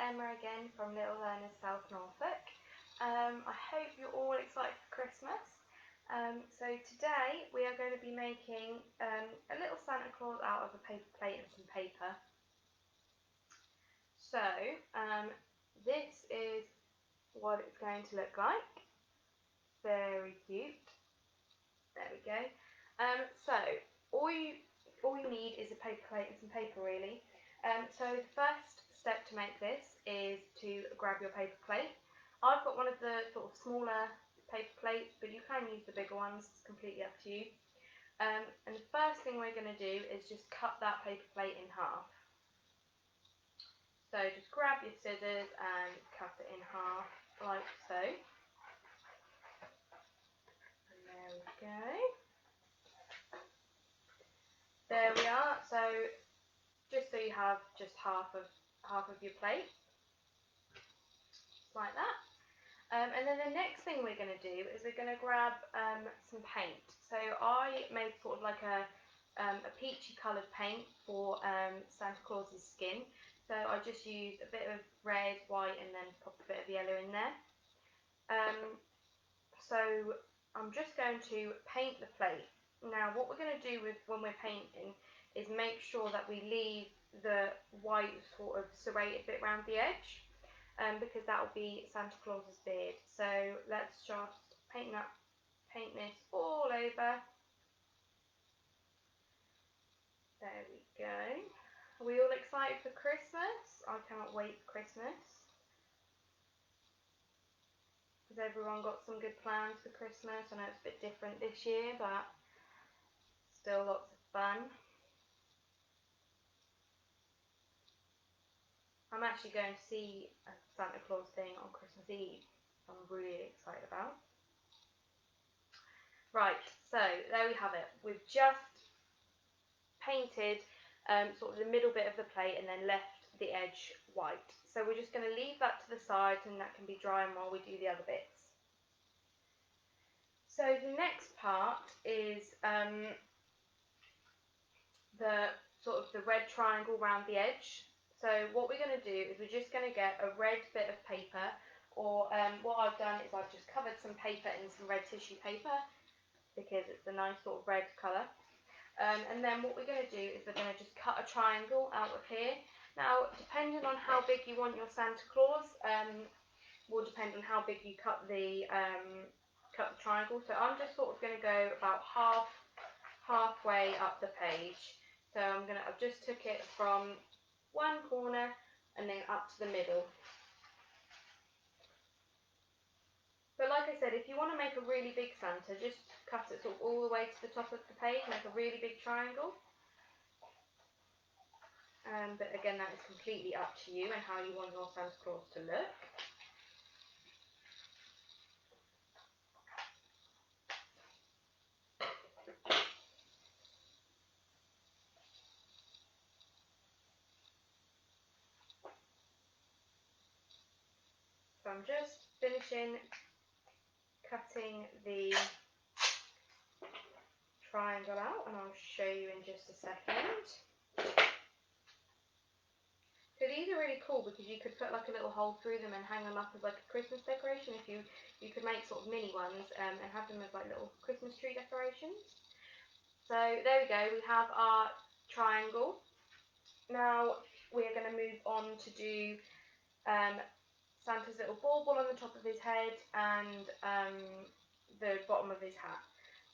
Emma again from Little Learners South Norfolk. I hope you're all excited for Christmas. So today we are going to be making a little Santa Claus out of a paper plate and some paper. So this is what it's going to look like. Very cute. There we go. So all you need is a paper plate and some paper really. So the first step to make this is to grab your paper plate. I've got one of the sort of smaller paper plates, but you can use the bigger ones, it's completely up to you. And the first thing we're going to do is just cut that paper plate in half. So just grab your scissors and cut it in half like so. And there we go. There we are. So just so you have just half of your plate, like that. And then the next thing we're going to do is we're going to grab some paint. So I made sort of like a peachy coloured paint for Santa Claus's skin. So I just used a bit of red, white, and then popped a bit of yellow in there. So I'm just going to paint the plate. Now what we're going to do when we're painting is make sure that we leave the white sort of serrated bit around the edge, because that will be Santa Claus's beard. So let's just paint this all over. There we go. Are we all excited for Christmas? I cannot wait for Christmas. Has everyone got some good plans for Christmas? I know it's a bit different this year, but still lots of fun. I'm actually going to see a Santa Claus thing on Christmas Eve. I'm really excited about. Right, so there we have it. We've just painted sort of the middle bit of the plate and then left the edge white. So we're just going to leave that to the side and that can be drying while we do the other bits. So the next part is the sort of the red triangle around the edge. So what we're going to do is we're just going to get a red bit of paper, or what I've done is I've just covered some paper in some red tissue paper because it's a nice sort of red colour. And then what we're going to do is we're going to just cut a triangle out of here. Now, depending on how big you want your Santa Claus, will depend on how big you cut the triangle. So I'm just sort of going to go about halfway up the page. So I've just took it from one corner and then up to the middle. But like I said, if you want to make a really big Santa, just cut it sort of all the way to the top of the page, make a really big triangle. But again, that is completely up to you and how you want your Santa Claus to look. So I'm just finishing cutting the triangle out and I'll show you in just a second. So these are really cool because you could put like a little hole through them and hang them up as like a Christmas decoration. If you could make sort of mini ones and have them as like little Christmas tree decorations. So there we go, we have our triangle. Now we're going to move on to do Santa's little bauble on the top of his head and the bottom of his hat.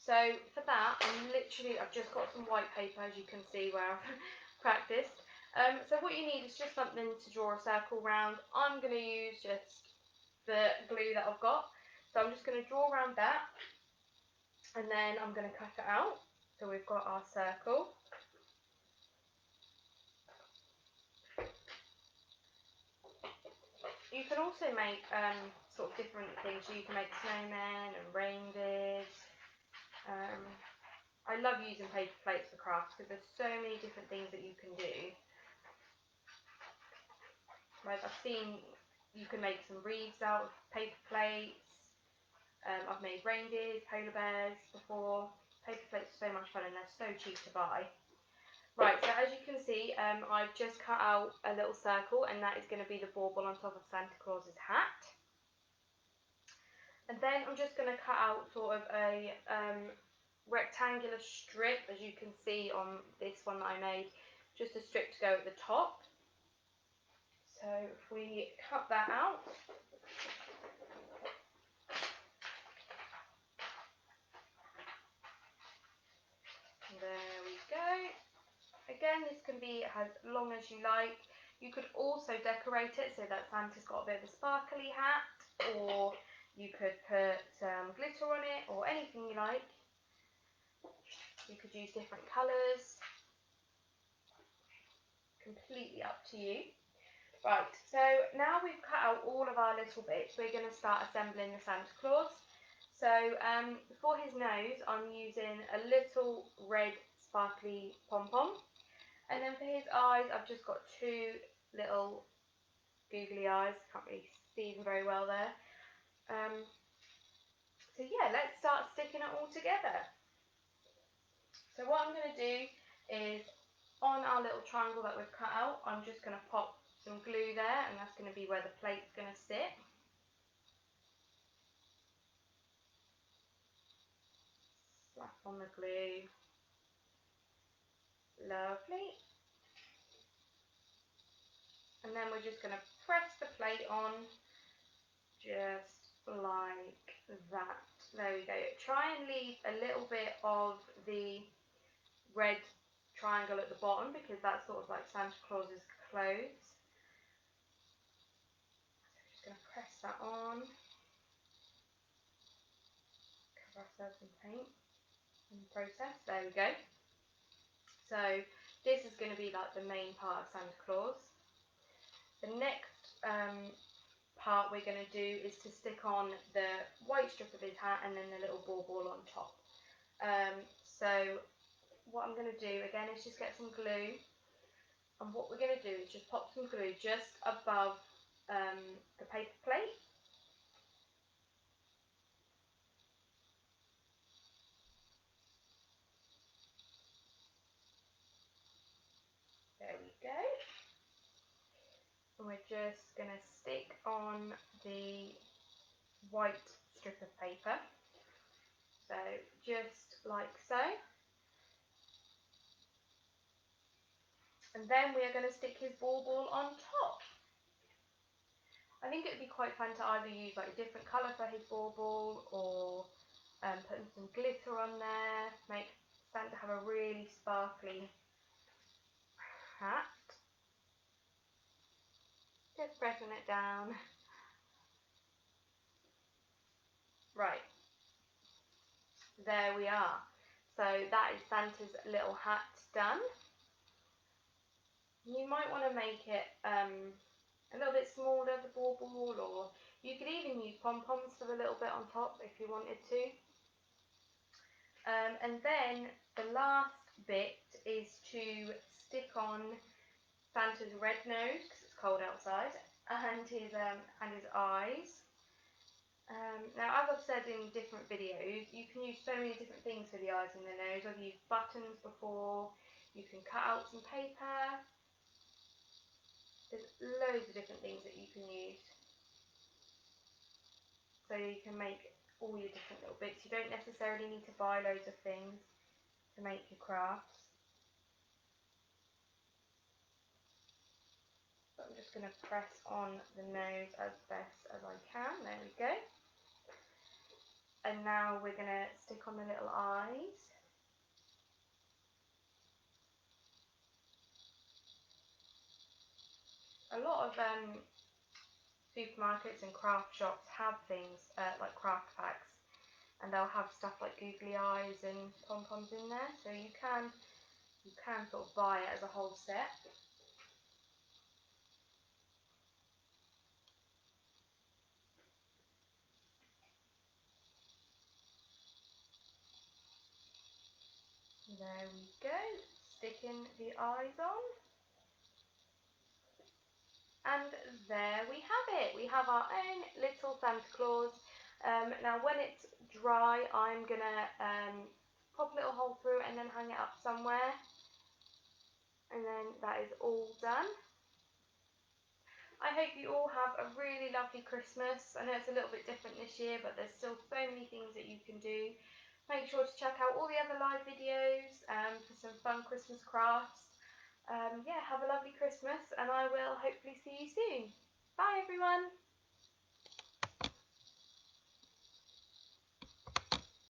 So for that, I've just got some white paper, as you can see where I've practiced. So what you need is just something to draw a circle around. I'm going to use just the glue that I've got. So I'm just going to draw around that and then I'm going to cut it out. So we've got our circle. You can also make sort of different things. So you can make snowmen and reindeers. I love using paper plates for crafts because there's so many different things that you can do. Like I've seen you can make some wreaths out of paper plates. I've made reindeers, polar bears before. Paper plates are so much fun and they're so cheap to buy. Right, so as you can see, I've just cut out a little circle, and that is going to be the bauble on top of Santa Claus's hat. And then I'm just going to cut out sort of a rectangular strip, as you can see on this one that I made, just a strip to go at the top. So if we cut that out, there we go. Again, this can be as long as you like. You could also decorate it so that Santa's got a bit of a sparkly hat, or you could put some glitter on it, or anything you like. You could use different colours. Completely up to you. Right, so now we've cut out all of our little bits, we're going to start assembling the Santa Claus. So for his nose, I'm using a little red sparkly pom-pom. And then for his eyes, I've just got two little googly eyes. Can't really see them very well there. So yeah, let's start sticking it all together. So what I'm going to do is, on our little triangle that we've cut out, I'm just going to pop some glue there, and that's going to be where the plate's going to sit. Slap on the glue. Lovely. And then we're just going to press the plate on just like that. There we go. Try and leave a little bit of the red triangle at the bottom, because that's sort of like Santa Claus's clothes. So we're just going to press that on. Cover ourselves in paint in the process. There we go. So this is going to be like the main part of Santa Claus. The next part we're going to do is to stick on the white strip of his hat and then the little bauble on top. So what I'm going to do again is just get some glue, and what we're going to do is just pop some glue just above the paper plate. There we go. And we're just going to stick on the white strip of paper. So just like so. And then we are going to stick his bauble on top. I think it would be quite fun to either use like a different colour for his bauble, or putting some glitter on there, make Santa have a really sparkly hat. Just pressing it down. Right, there we are. So that is Santa's little hat done. You might want to make it a little bit smaller, the bauble, or you could even use pom-poms for the little bit on top if you wanted to. And then the last bit is to stick on Santa's red nose, because it's cold outside, and his eyes. Now, as I've said in different videos, you can use so many different things for the eyes and the nose. I've used buttons before, you can cut out some paper. There's loads of different things that you can use. So you can make all your different little bits. You don't necessarily need to buy loads of things to make your crafts. But I'm just going to press on the nose as best as I can. There we go. And now we're going to stick on the little eyes. A lot of supermarkets and craft shops have things like craft packs, and they'll have stuff like googly eyes and pom-poms in there, so you can sort of buy it as a whole set. There we go, sticking the eyes on. And there we have it. We have our own little Santa Claus. Now when it's dry, I'm going to pop a little hole through and then hang it up somewhere. And then that is all done. I hope you all have a really lovely Christmas. I know it's a little bit different this year, but there's still so many things that you can do. Make sure to check out all the other live videos for some fun Christmas crafts. Yeah, have a lovely Christmas, and I will hopefully see you soon. Bye everyone!